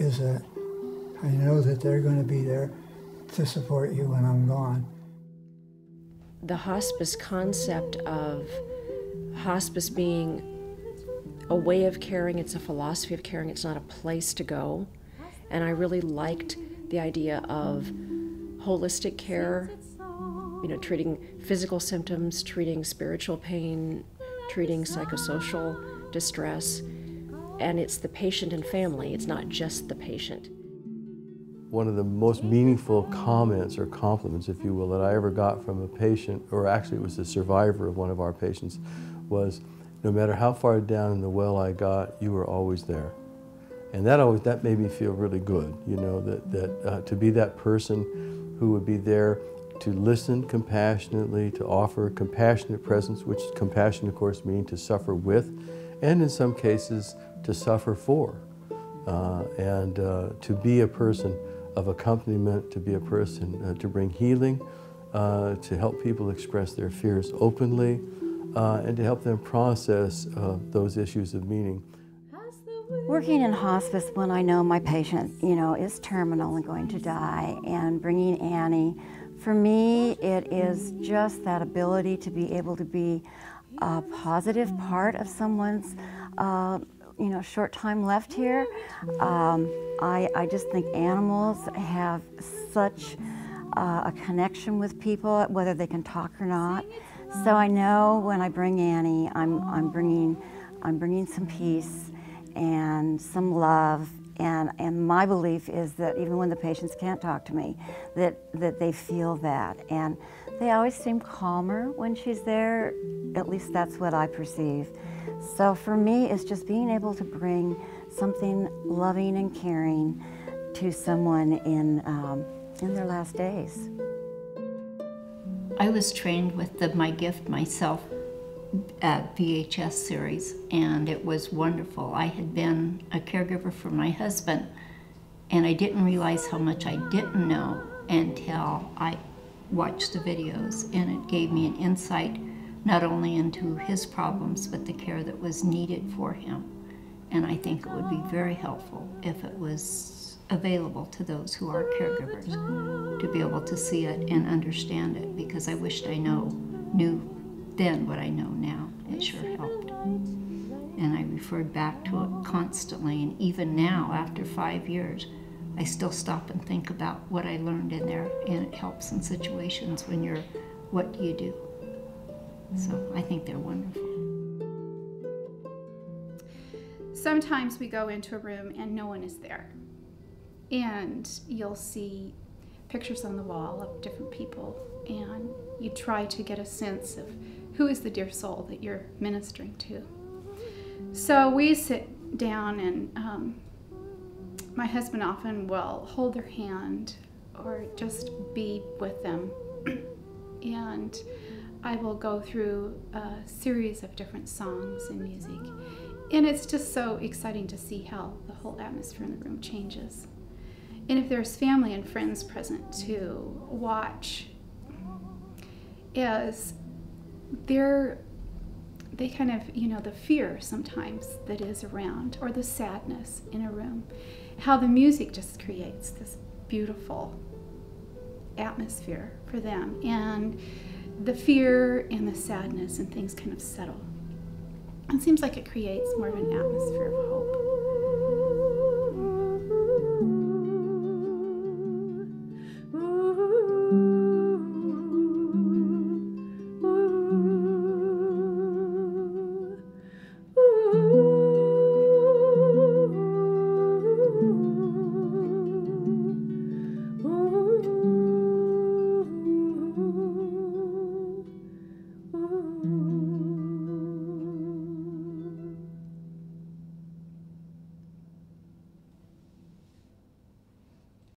is that I know that they're going to be there to support you when I'm gone. The hospice concept of hospice being a way of caring, it's a philosophy of caring, it's not a place to go. And I really liked the idea of holistic care, you know, treating physical symptoms, treating spiritual pain, treating psychosocial distress. And it's the patient and family, it's not just the patient. One of the most meaningful comments or compliments, if you will, that I ever got from a patient, or actually it was a survivor of one of our patients, was, no matter how far down in the well I got, you were always there. And that made me feel really good, you know, that to be that person who would be there to listen compassionately, to offer compassionate presence, which compassion, of course, means to suffer with, and in some cases, to suffer for. And to be a person of accompaniment, to be a person to bring healing, to help people express their fears openly, and to help them process those issues of meaning. Working in hospice when I know my patient, you know, is terminal and going to die, and bringing Annie, for me, it is just that ability to be able to be a positive part of someone's, you know, short time left here. I just think animals have such a connection with people, whether they can talk or not. So I know when I bring Annie, I'm bringing some peace and some love, and my belief is that even when the patients can't talk to me, that they feel that, and they always seem calmer when she's there. At least that's what I perceive. So for me, it's just being able to bring something loving and caring to someone in their last days. I was trained with the My Gift Myself VHS series, and it was wonderful. I had been a caregiver for my husband, and I didn't realize how much I didn't know until I watched the videos, and it gave me an insight not only into his problems, but the care that was needed for him. And I think it would be very helpful if it was available to those who are caregivers to be able to see it and understand it, because I wished I knew then what I know now. It sure helped. And I referred back to it constantly, and even now, after 5 years, I still stop and think about what I learned in there, and it helps in situations when you're, what do you do? So I think they're wonderful. Sometimes we go into a room and no one is there. And you'll see pictures on the wall of different people, and you try to get a sense of who is the dear soul that you're ministering to. So we sit down, and my husband often will hold their hand or just be with them. And I will go through a series of different songs and music. And it's just so exciting to see how the whole atmosphere in the room changes. And if there's family and friends present, to watch as they kind of, you know, the fear sometimes that is around, or the sadness in a room, how the music just creates this beautiful atmosphere for them, and the fear and the sadness and things kind of settle. It seems like it creates more of an atmosphere of hope.